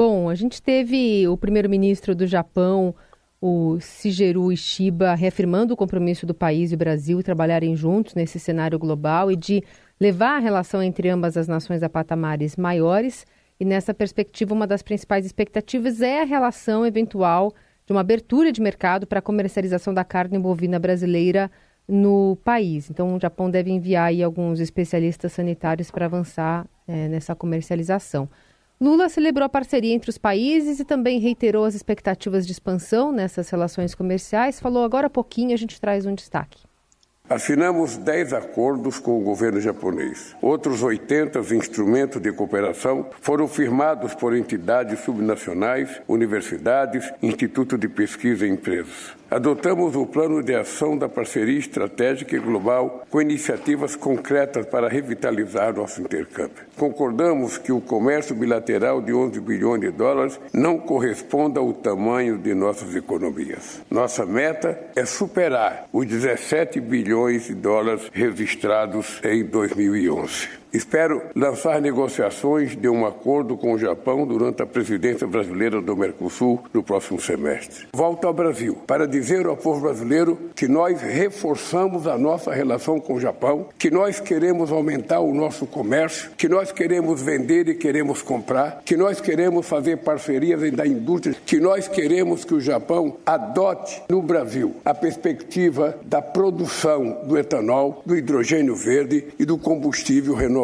Bom, a gente teve o primeiro-ministro do Japão, o Shigeru Ishiba, reafirmando o compromisso do país e o Brasil trabalharem juntos nesse cenário global e de levar a relação entre ambas as nações a patamares maiores. E nessa perspectiva, uma das principais expectativas é a relação eventual de uma abertura de mercado para a comercialização da carne bovina brasileira no país. Então, o Japão deve enviar aí alguns especialistas sanitários para avançar nessa comercialização. Lula celebrou a parceria entre os países e também reiterou as expectativas de expansão nessas relações comerciais. Falou agora há pouquinho, a gente traz um destaque. Assinamos 10 acordos com o governo japonês. Outros 80 instrumentos de cooperação foram firmados por entidades subnacionais, universidades, institutos de pesquisa e empresas. Adotamos o plano de ação da parceria estratégica e global com iniciativas concretas para revitalizar nosso intercâmbio. Concordamos que o comércio bilateral de 11 bilhões de dólares não corresponda ao tamanho de nossas economias. Nossa meta é superar os 17 bilhões de dólares registrados em 2011. Espero lançar negociações de um acordo com o Japão durante a presidência brasileira do Mercosul no próximo semestre. Volto ao Brasil para dizer ao povo brasileiro que nós reforçamos a nossa relação com o Japão, que nós queremos aumentar o nosso comércio, que nós queremos vender e queremos comprar, que nós queremos fazer parcerias da indústria, que nós queremos que o Japão adote no Brasil a perspectiva da produção do etanol, do hidrogênio verde e do combustível renovável.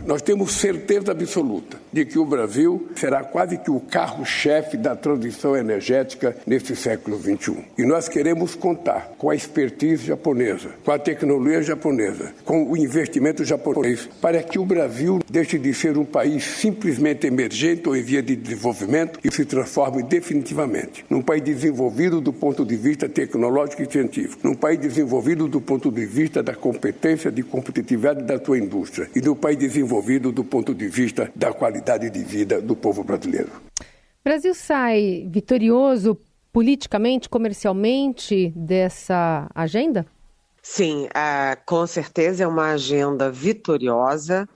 Nós temos certeza absoluta de que o Brasil será quase que o carro-chefe da transição energética nesse século XXI. E nós queremos contar com a expertise japonesa, com a tecnologia japonesa, com o investimento japonês, para que o Brasil deixe de ser um país simplesmente emergente ou em via de desenvolvimento e se transforme definitivamente num país desenvolvido do ponto de vista tecnológico e científico, num país desenvolvido do ponto de vista da competência, de competitividade da sua indústria e do país desenvolvido do ponto de vista da qualidade de vida do povo brasileiro. O Brasil sai vitorioso politicamente, comercialmente dessa agenda? Sim, com certeza é uma agenda vitoriosa,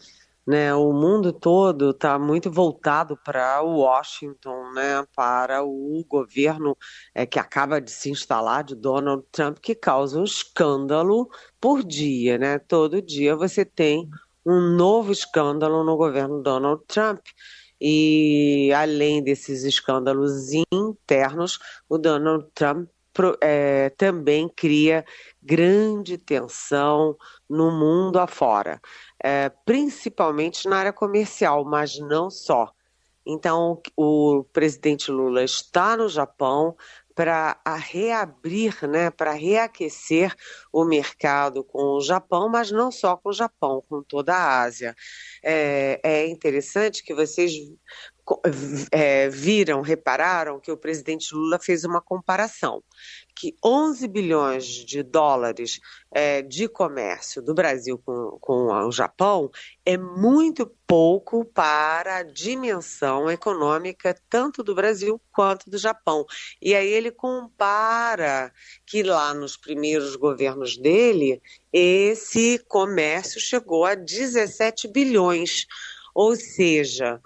né? O mundo todo está muito voltado para Washington, né? Para o governo que acaba de se instalar de Donald Trump, que causa um escândalo por dia, né? Todo dia você tem um novo escândalo no governo Donald Trump. E além desses escândalos internos, o Donald Trump também cria grande tensão no mundo afora, principalmente na área comercial, mas não só. Então, o presidente Lula está no Japão para reabrir, né, para reaquecer o mercado com o Japão, mas não só com o Japão, com toda a Ásia. É interessante que vocês repararam que o presidente Lula fez uma comparação, que 11 bilhões de dólares de comércio do Brasil com o Japão é muito pouco para a dimensão econômica tanto do Brasil quanto do Japão. E aí ele compara que lá nos primeiros governos dele, esse comércio chegou a 17 bilhões, ou seja,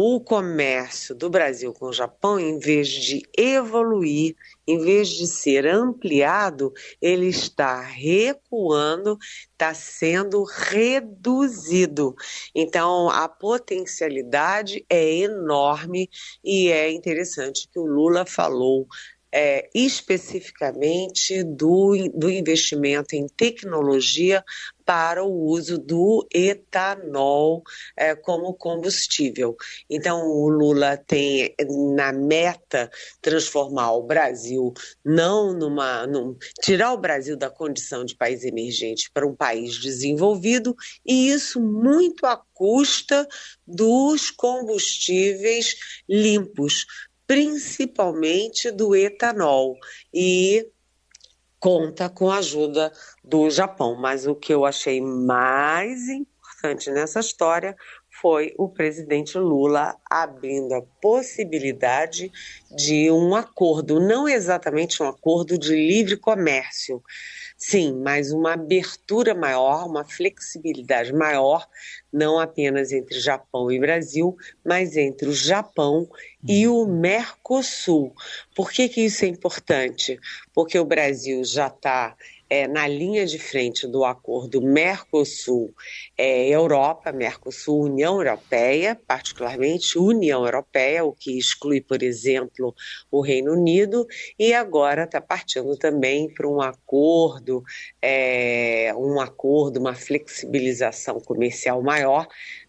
o comércio do Brasil com o Japão, em vez de evoluir, em vez de ser ampliado, ele está recuando, está sendo reduzido. Então, a potencialidade é enorme e é interessante que o Lula falou especificamente do investimento em tecnologia para o uso do etanol como combustível. Então, o Lula tem na meta transformar o Brasil, tirar o Brasil da condição de país emergente para um país desenvolvido, e isso muito à custa dos combustíveis limpos, principalmente do etanol, e conta com a ajuda do Japão. Mas o que eu achei mais importante nessa história foi o presidente Lula abrindo a possibilidade de um acordo, não exatamente um acordo de livre comércio, sim, mas uma abertura maior, uma flexibilidade maior, não apenas entre Japão e Brasil, mas entre o Japão e o Mercosul. Por que isso é importante? Porque o Brasil já está na linha de frente do acordo Mercosul-Europa, Mercosul-União Europeia, particularmente União Europeia, o que exclui, por exemplo, o Reino Unido, e agora está partindo também para um acordo, uma flexibilização comercial maior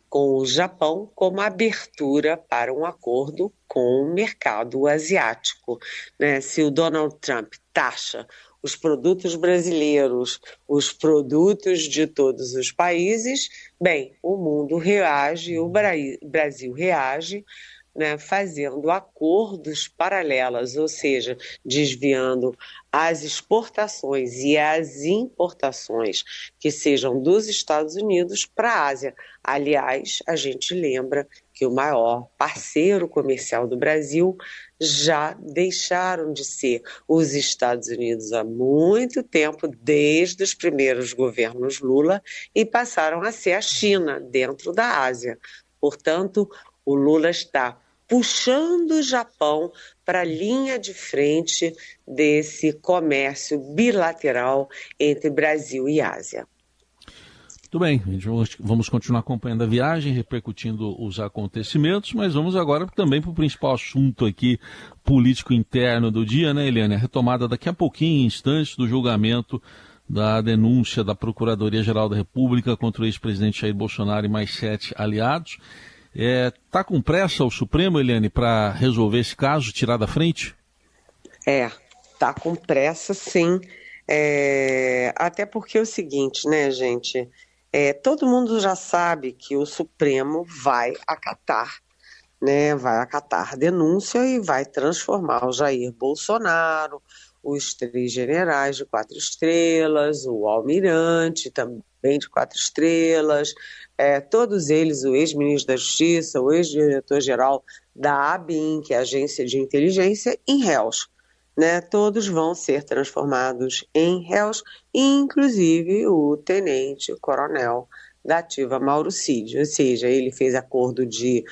com o Japão, como abertura para um acordo com o mercado asiático, né? Se o Donald Trump taxa os produtos brasileiros, os produtos de todos os países, bem, o mundo reage, o Brasil reage, né, fazendo acordos paralelos, ou seja, desviando as exportações e as importações que sejam dos Estados Unidos para a Ásia. Aliás, a gente lembra que o maior parceiro comercial do Brasil já deixaram de ser os Estados Unidos há muito tempo, desde os primeiros governos Lula, e passaram a ser a China, dentro da Ásia. Portanto, o Lula está puxando o Japão para a linha de frente desse comércio bilateral entre Brasil e Ásia. Muito bem, vamos continuar acompanhando a viagem, repercutindo os acontecimentos, mas vamos agora também para o principal assunto aqui, político interno do dia, né, Eliane? A retomada daqui a pouquinho, em instantes, do julgamento da denúncia da Procuradoria-Geral da República contra o ex-presidente Jair Bolsonaro e mais 7 aliados. Está com pressa o Supremo, Eliane, para resolver esse caso, tirar da frente? Está com pressa, sim. Até porque é o seguinte, né, gente? Todo mundo já sabe que o Supremo vai acatar, né? Vai acatar a denúncia e vai transformar o Jair Bolsonaro, os 3 generais de 4 estrelas, o almirante também de 4 estrelas, todos eles, o ex-ministro da Justiça, o ex-diretor-geral da ABIN, que é a Agência de Inteligência, em réus. Né? Todos vão ser transformados em réus, inclusive o tenente-coronel da ativa Mauro Cid, ou seja, ele fez acordo de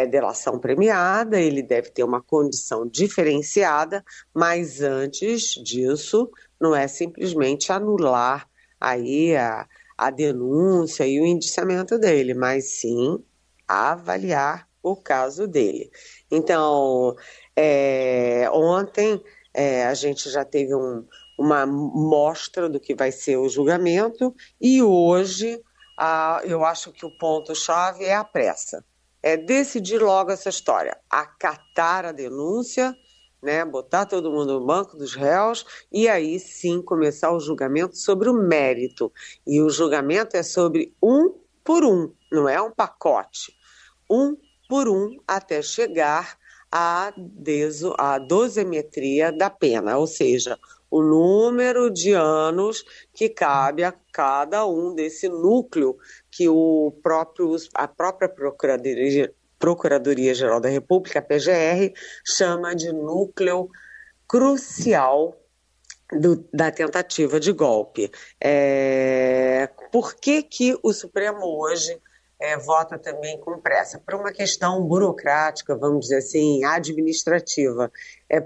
delação premiada, ele deve ter uma condição diferenciada, mas antes disso não é simplesmente anular aí a denúncia e o indiciamento dele, mas sim avaliar o caso dele. Então, ontem a gente já teve uma mostra do que vai ser o julgamento e hoje eu acho que o ponto-chave é a pressa. Decidir logo essa história, acatar a denúncia, né, botar todo mundo no banco dos réus e aí sim começar o julgamento sobre o mérito. E o julgamento é sobre um por um, não é um pacote. Um por um até chegar à dosimetria da pena, ou seja, o número de anos que cabe a cada um desse núcleo que a própria Procuradoria-Geral da República, a PGR, chama de núcleo crucial da tentativa de golpe. Por que o Supremo hoje vota também com pressa? Por uma questão burocrática, vamos dizer assim, administrativa.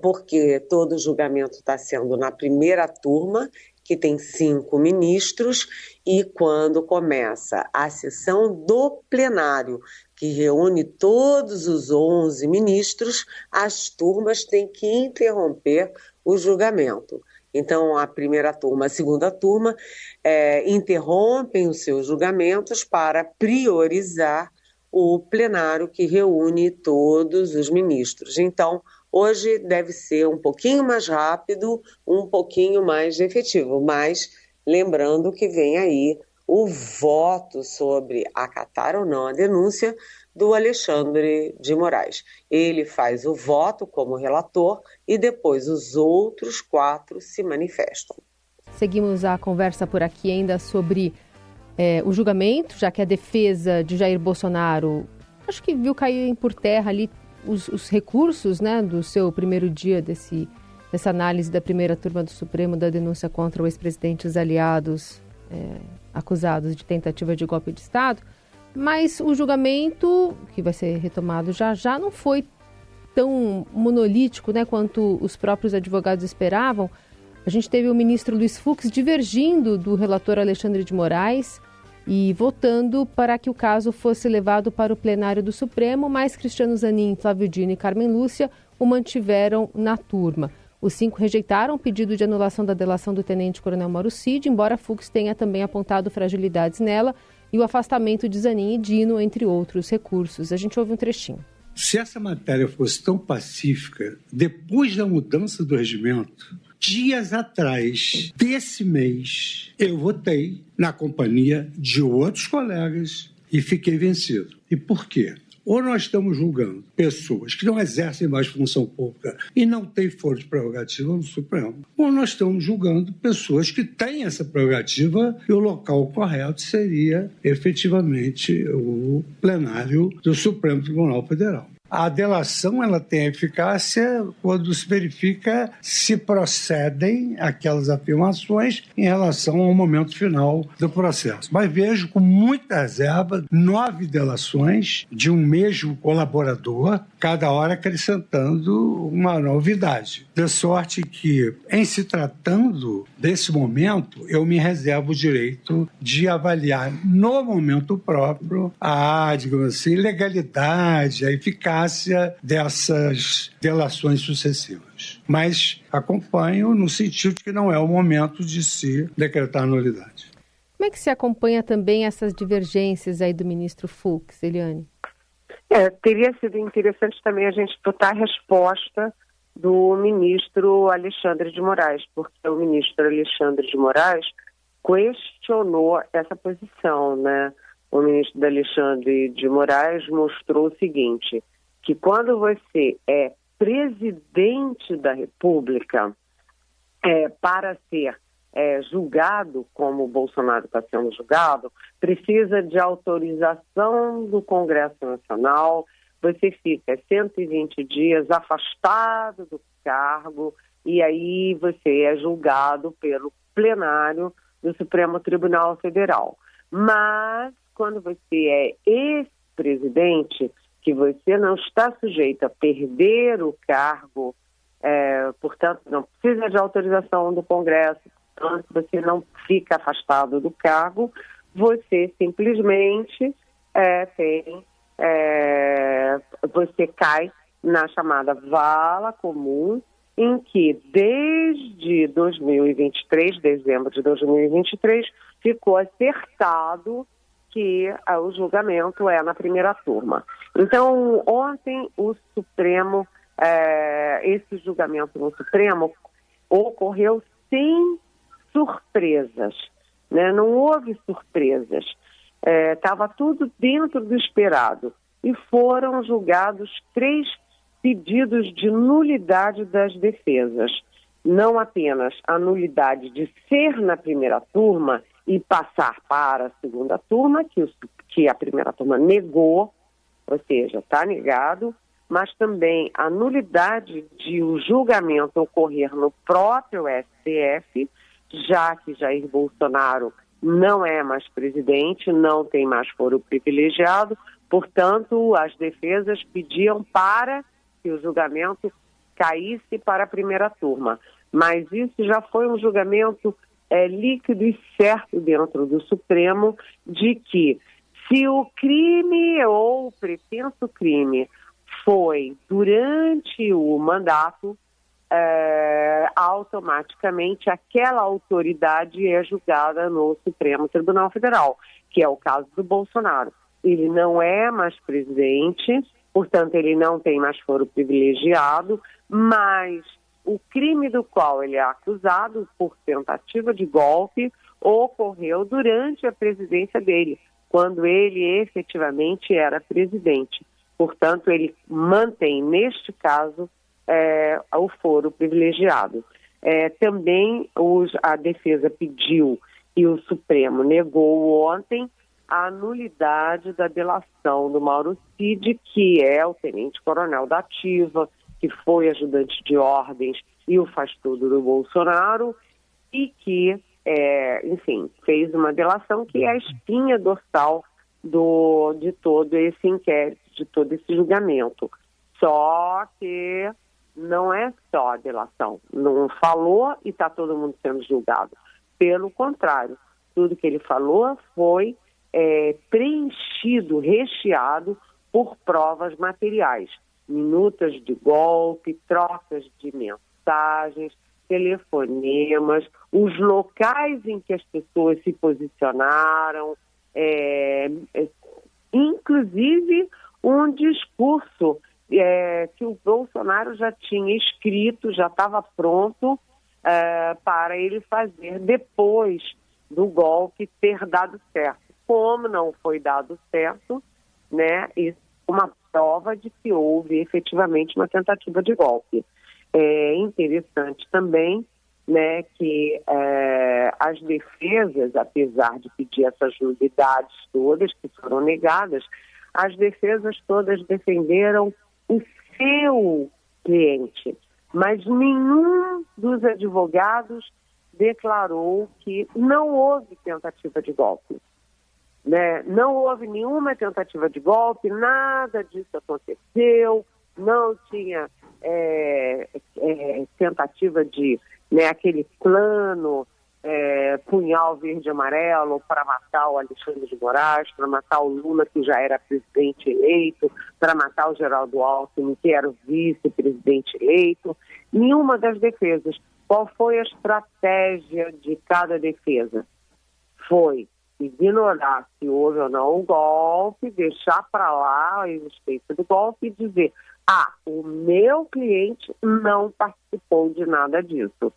Porque todo o julgamento está sendo na primeira turma, que tem 5 ministros, e quando começa a sessão do plenário, que reúne todos os 11 ministros, as turmas têm que interromper o julgamento. Então, a primeira turma, a segunda turma, interrompem os seus julgamentos para priorizar o plenário que reúne todos os ministros. Então, hoje deve ser um pouquinho mais rápido, um pouquinho mais efetivo, mas lembrando que vem aí o voto sobre acatar ou não a denúncia do Alexandre de Moraes. Ele faz o voto como relator e depois os outros 4 se manifestam. Seguimos a conversa por aqui ainda sobre o julgamento, já que a defesa de Jair Bolsonaro, acho que viu cair por terra ali os recursos, né, do seu primeiro dia dessa análise da primeira turma do Supremo da denúncia contra o ex-presidente e os aliados acusados de tentativa de golpe de Estado. Mas o julgamento, que vai ser retomado já não foi tão monolítico, né, quanto os próprios advogados esperavam. A gente teve o ministro Luiz Fux divergindo do relator Alexandre de Moraes e votando para que o caso fosse levado para o plenário do Supremo, mas Cristiano Zanin, Flávio Dino e Carmen Lúcia o mantiveram na turma. Os 5 rejeitaram o pedido de anulação da delação do tenente-coronel Mauro Cid, embora Fux tenha também apontado fragilidades nela e o afastamento de Zanin e Dino, entre outros recursos. A gente ouve um trechinho. Se essa matéria fosse tão pacífica, depois da mudança do regimento, dias atrás desse mês, eu votei na companhia de outros colegas e fiquei vencido. E por quê? Ou nós estamos julgando pessoas que não exercem mais função pública e não têm foro de prerrogativa no Supremo, ou nós estamos julgando pessoas que têm essa prerrogativa e o local correto seria efetivamente o plenário do Supremo Tribunal Federal. A delação ela tem eficácia quando se verifica se procedem aquelas afirmações em relação ao momento final do processo. Mas vejo com muita reserva 9 delações de um mesmo colaborador, cada hora acrescentando uma novidade. De sorte que, em se tratando desse momento, eu me reservo o direito de avaliar no momento próprio digamos assim, legalidade, a eficácia dessas delações sucessivas. Mas acompanho no sentido de que não é o momento de se decretar nulidade. Como é que se acompanha também essas divergências aí do ministro Fux, Eliane? Teria sido interessante também a gente botar a resposta do ministro Alexandre de Moraes, porque o ministro Alexandre de Moraes questionou essa posição, né? O ministro Alexandre de Moraes mostrou o seguinte, que quando você é presidente da República, para ser julgado, como o Bolsonaro está sendo julgado, precisa de autorização do Congresso Nacional, você fica 120 dias afastado do cargo e aí você é julgado pelo plenário do Supremo Tribunal Federal. Mas, quando você é ex-presidente, que você não está sujeito a perder o cargo, portanto, não precisa de autorização do Congresso, portanto, você não fica afastado do cargo, você simplesmente você cai na chamada vala comum, em que desde 2023, dezembro de 2023, ficou acertado que o julgamento é na primeira turma. Então, ontem o Supremo, esse julgamento no Supremo ocorreu sem surpresas, né? Não houve surpresas. Estava tudo dentro do esperado. E foram julgados 3 pedidos de nulidade das defesas. Não apenas a nulidade de ser na primeira turma e passar para a segunda turma, que a primeira turma negou, ou seja, está negado, mas também a nulidade de o julgamento ocorrer no próprio STF, já que Jair Bolsonaro não é mais presidente, não tem mais foro privilegiado, portanto, as defesas pediam para que o julgamento caísse para a primeira turma. Mas isso já foi um julgamento líquido e certo dentro do Supremo de que se o crime ou o pretenso crime foi durante o mandato, automaticamente aquela autoridade é julgada no Supremo Tribunal Federal, que é o caso do Bolsonaro. Ele não é mais presidente, portanto ele não tem mais foro privilegiado, mas o crime do qual ele é acusado por tentativa de golpe ocorreu durante a presidência dele, quando ele efetivamente era presidente. Portanto, ele mantém, neste caso, o foro privilegiado. Também a defesa pediu E o Supremo negou ontem a nulidade da delação do Mauro Cid, que é o tenente-coronel da Ativa, que foi ajudante de ordens e o faz-tudo do Bolsonaro, e que, enfim, fez uma delação que é a espinha dorsal de todo esse inquérito, de todo esse julgamento. Só que não é só a delação. Não falou e está todo mundo sendo julgado. Pelo contrário, tudo que ele falou foi preenchido, recheado por provas materiais. Minutas de golpe, trocas de mensagens, telefonemas, os locais em que as pessoas se posicionaram, inclusive um discurso que o Bolsonaro já tinha escrito, já estava pronto para ele fazer depois do golpe ter dado certo. Como não foi dado certo, né, isso é uma prova de que houve efetivamente uma tentativa de golpe. É interessante também, né, que as defesas, apesar de pedir essas nulidades todas que foram negadas, as defesas todas defenderam o seu cliente, mas nenhum dos advogados declarou que não houve tentativa de golpe. Né? Não houve nenhuma tentativa de golpe, nada disso aconteceu, não tinha tentativa de, né, aquele plano punhal verde e amarelo para matar o Alexandre de Moraes, para matar o Lula, que já era presidente eleito, para matar o Geraldo Alckmin, que era o vice-presidente eleito. Nenhuma das defesas. Qual foi a estratégia de cada defesa? Foi ignorar se houve ou não o golpe, deixar para lá a existência do golpe e dizer: o meu cliente não participou de nada disso.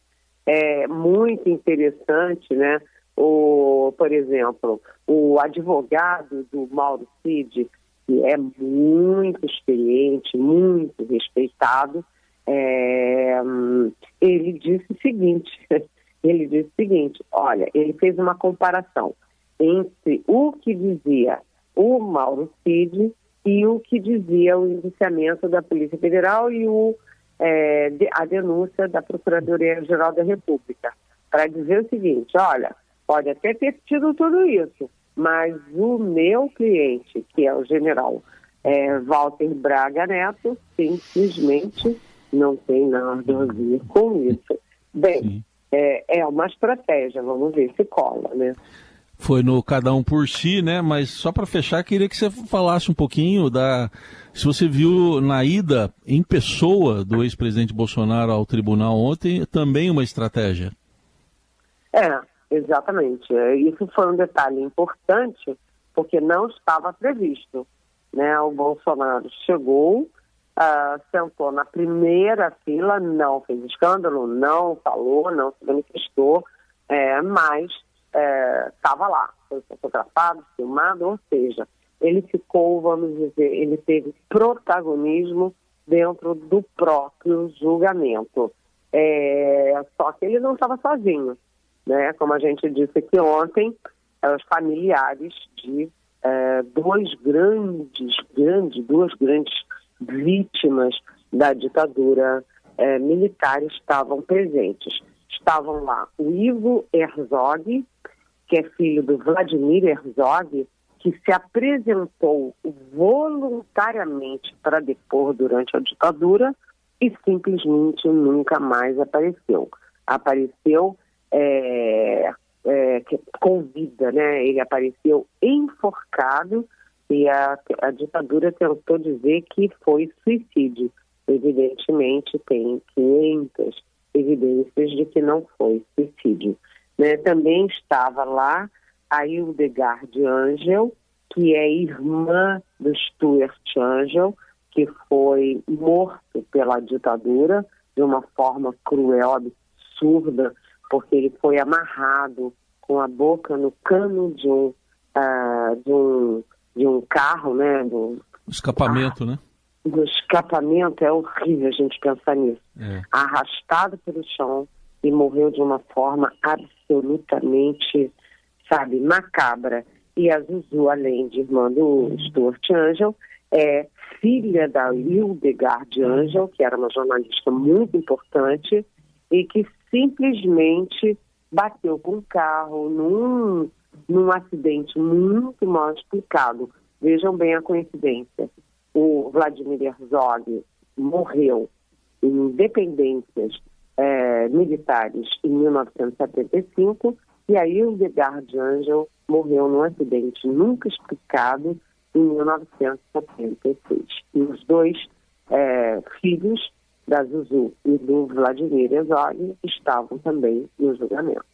É muito interessante, né? Por exemplo, o advogado do Mauro Cid, que é muito experiente, muito respeitado, ele disse o seguinte, olha, ele fez uma comparação entre o que dizia o Mauro Cid e o que dizia o indiciamento da Polícia Federal e a denúncia da Procuradoria-Geral da República, para dizer o seguinte: olha, pode até ter tido tudo isso, mas o meu cliente, que é o general Walter Braga Neto, simplesmente não tem nada a ver com isso. Bem, é uma estratégia, vamos ver se cola, né? Foi no cada um por si, né? Mas só para fechar, queria que você falasse um pouquinho se você viu na ida em pessoa do ex-presidente Bolsonaro ao tribunal ontem, também uma estratégia. Exatamente. Isso foi um detalhe importante, porque não estava previsto, né? O Bolsonaro chegou, sentou na primeira fila, não fez escândalo, não falou, não se manifestou, mas estava lá, foi fotografado, filmado, ou seja, ele ficou, vamos dizer, ele teve protagonismo dentro do próprio julgamento. Só que ele não estava sozinho, né? Como a gente disse aqui ontem, os familiares de duas grandes vítimas da ditadura militar estavam presentes. Estavam lá o Ivo Herzog, que é filho do Vladimir Herzog, que se apresentou voluntariamente para depor durante a ditadura e simplesmente nunca mais apareceu. Apareceu com vida, né? Ele apareceu enforcado e a ditadura tentou dizer que foi suicídio. Evidentemente tem 500 evidências de que não foi suicídio. Né? Também estava lá a Hildegard Angel, que é irmã do Stuart Angel, que foi morto pela ditadura de uma forma cruel, absurda, porque ele foi amarrado com a boca no cano de um carro, né? Do escapamento, né? Do escapamento, é horrível a gente pensar nisso. Arrastado pelo chão e morreu de uma forma absolutamente sabe, macabra. E a Zuzu, além de irmã do Stuart Angel, é filha da Hildegard Angel, que era uma jornalista muito importante e que simplesmente bateu com o carro num acidente muito mal explicado. Vejam bem a coincidência. O Vladimir Herzog morreu em independências militares em 1975 e a Hildegard Angel morreu num acidente nunca explicado em 1976. E os dois filhos da Zuzu e do Vladimir Herzog estavam também no julgamento.